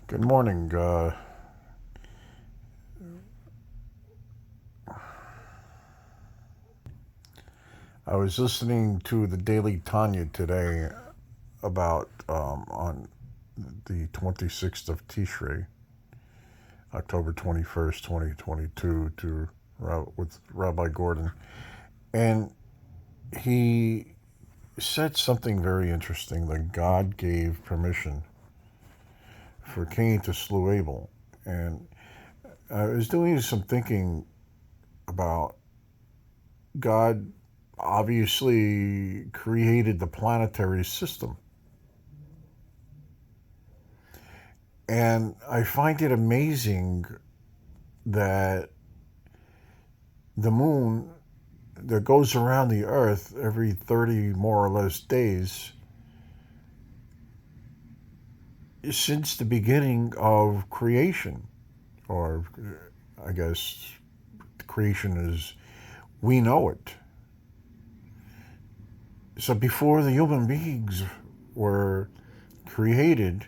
Good morning. I was listening to the Daily Tanya today about on the 26th of Tishrei, October 21st, 2022, with Rabbi Gordon. And he said something very interesting, that God gave permission for Cain to slew Abel. And I was doing some thinking about God obviously created the planetary system. And I find it amazing that the moon that goes around the earth every 30 more or less days, since the beginning of creation, or I guess creation is, we know it. So before the human beings were created,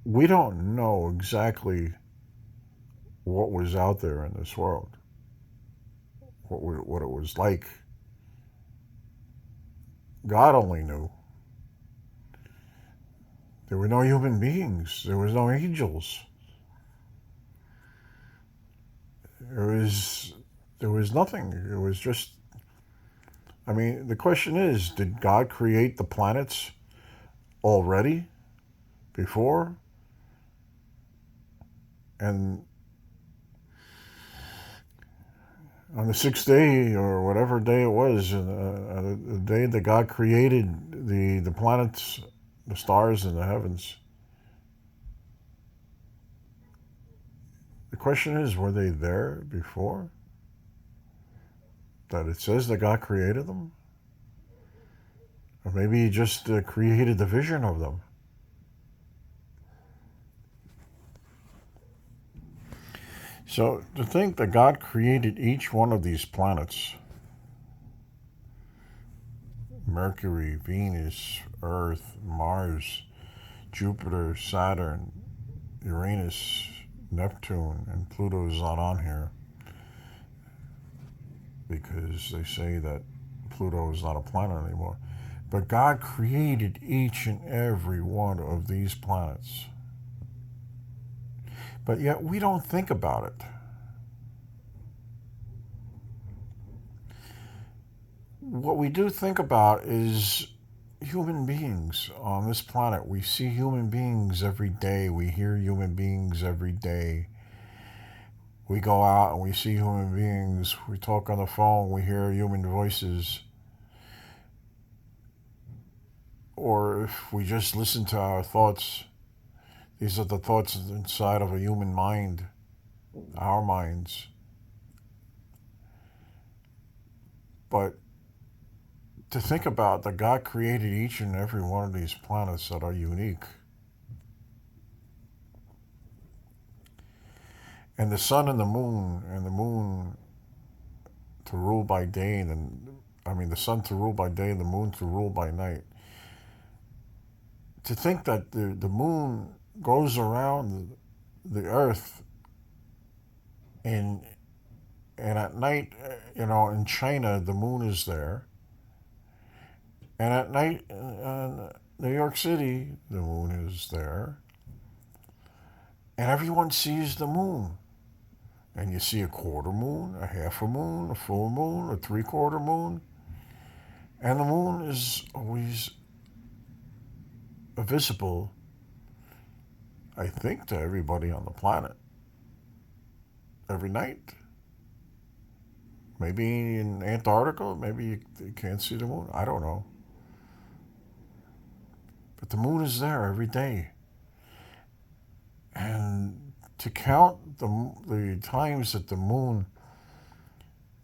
we don't know exactly what was out there in this world, what it was like. God only knew. There were no human beings. There was no angels. There was nothing. It was just, I mean, the question is, did God create the planets already before? And on the sixth day, or whatever day it was, the day that God created the planets, the stars in the heavens, the question is, were they there before? That it says that God created them? Or maybe he just created the vision of them. So to think that God created each one of these planets, Mercury, Venus, Earth, Mars, Jupiter, Saturn, Uranus, Neptune, and Pluto is not on here because they say that Pluto is not a planet anymore. But God created each and every one of these planets. But yet we don't think about it. What we do think about is human beings on this planet. We see human beings every day. We hear human beings every day. We go out and we see human beings. We talk on the phone. We hear human voices. Or if we just listen to our thoughts, these are the thoughts inside of a human mind, our minds. But to think about that God created each and every one of these planets that are unique. And the sun and the moon to rule by day, the sun to rule by day and the moon to rule by night. To think that the moon goes around the earth and at night, in China, the moon is there. And at night in New York City, the moon is there. And everyone sees the moon. And you see a quarter moon, a half a moon, a full moon, a three-quarter moon. And the moon is always visible, I think, to everybody on the planet every night. Maybe in Antarctica, maybe you can't see the moon. I don't know. But the moon is there every day. And to count the times that the moon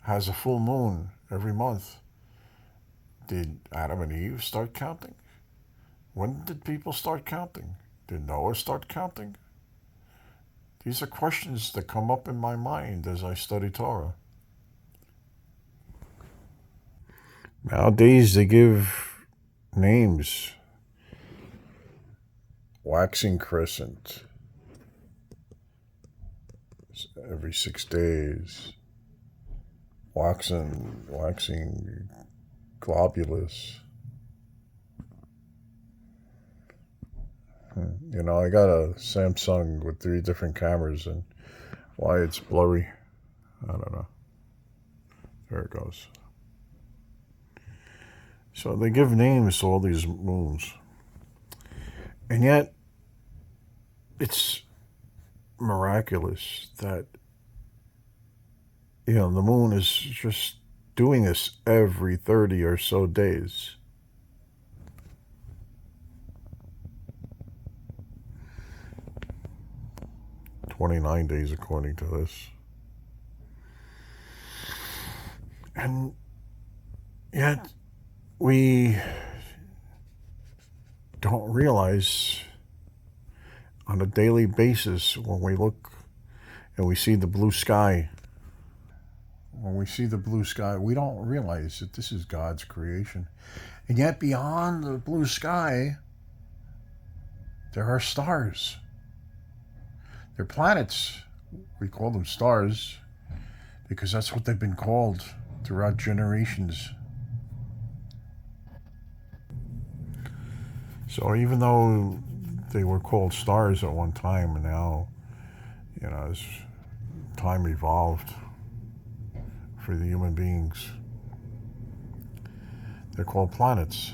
has a full moon every month, did Adam and Eve start counting? When did people start counting? Did Noah start counting? These are questions that come up in my mind as I study Torah. Nowadays they give names waxing crescent every 6 days, waxing globulus. You know, I got a Samsung with 3 different cameras, and why it's blurry, I don't know. There it goes. So they give names to all these moons. And yet, it's miraculous that, you know, the moon is just doing this every 30 or so days. "29 days according to this. And yet, we don't realize on a daily basis when we look and we see the blue sky. When we see the blue sky, we don't realize that this is God's creation. And yet beyond the blue sky, there are stars. They're planets. We call them stars because that's what they've been called throughout generations. So even though they were called stars at one time, and now, you know, as time evolved for the human beings, they're called planets.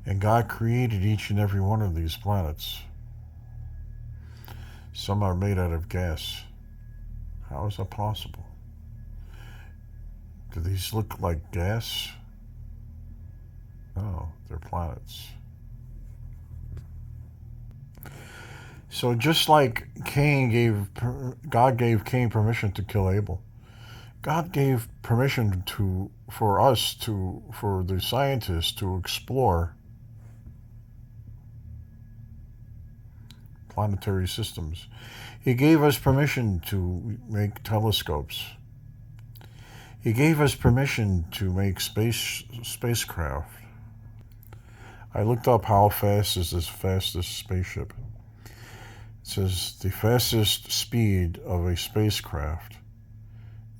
And God created each and every one of these planets. Some are made out of gas. How is that possible? Do these look like gas? No, they're planets. So just like God gave Cain permission to kill Abel, God gave permission for the scientists to explore planetary systems. He gave us permission to make telescopes. He gave us permission to make spacecraft. I looked up how fast is this fastest spaceship. It says the fastest speed of a spacecraft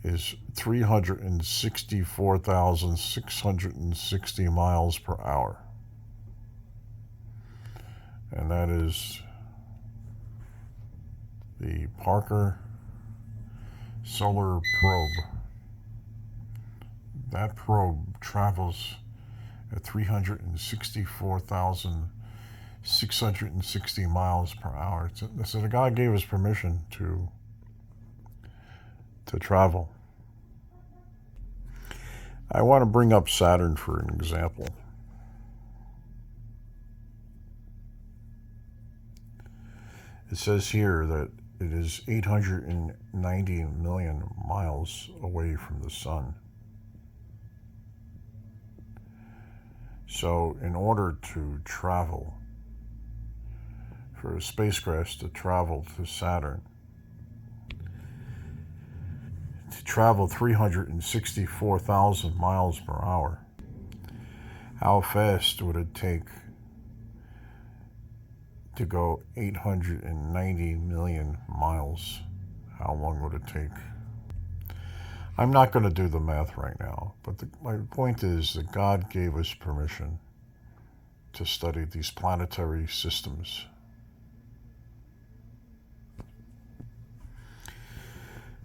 is 364,660 miles per hour. And that is the Parker Solar Probe. That probe travels at 364,660 miles per hour. So the God gave us permission to travel. I want to bring up Saturn for an example. It says here that it is 890 million miles away from the sun. So in order to travel, for a spacecraft to travel to Saturn, to travel 364,000 miles per hour, how fast would it take to go 890 million miles? How long would it take? I'm not going to do the math right now, but my point is that God gave us permission to study these planetary systems.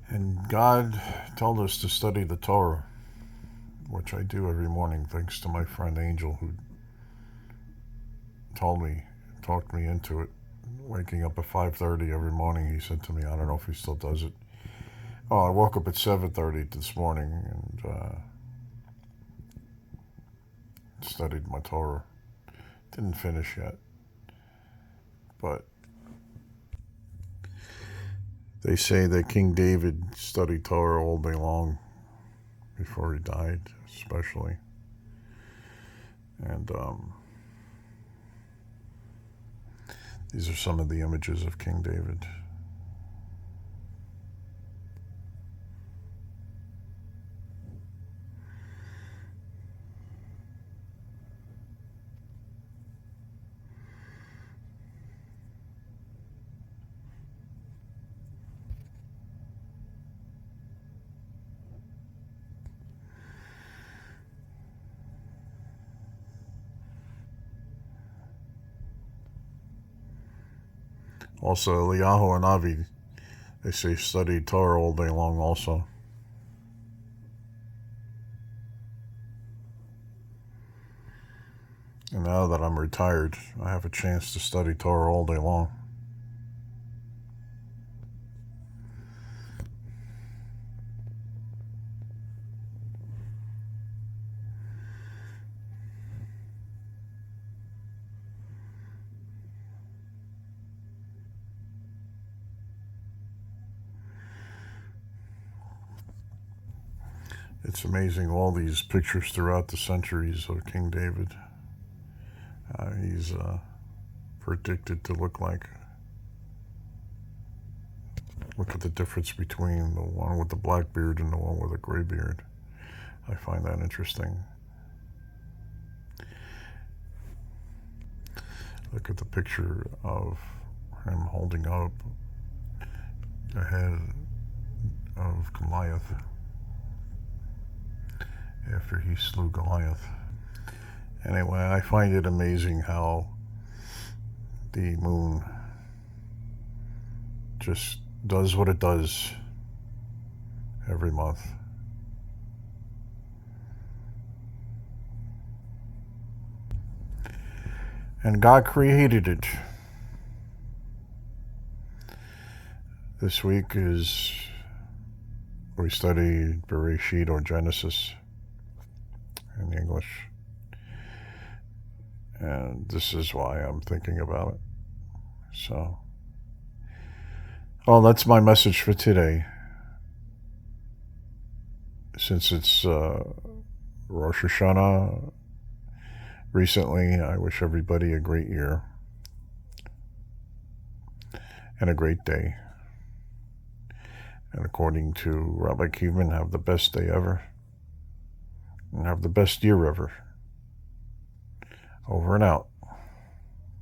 And God told us to study the Torah, which I do every morning thanks to my friend Angel, who talked me into it. Waking up at 5:30 every morning, he said to me, I don't know if he still does it. Oh, I woke up at 7:30 this morning and studied my Torah. Didn't finish yet, but they say that King David studied Torah all day long before he died, especially. And these are some of the images of King David. Also, Eliyahu and Avi, they say study Torah all day long also. And now that I'm retired, I have a chance to study Torah all day long. It's amazing, all these pictures throughout the centuries of King David. He's predicted to look like. Look at the difference between the one with the black beard and the one with a gray beard. I find that interesting. Look at the picture of him holding up the head of Goliath after he slew Goliath. Anyway, I find it amazing how the moon just does what it does every month. And God created it. This week is we study Bereshit or Genesis in English. And this is why I'm thinking about it. So, well, that's my message for today. Since it's Rosh Hashanah recently, I wish everybody a great year and a great day. And according to Rabbi Kievman, have the best day ever and have the best year ever. Over and out.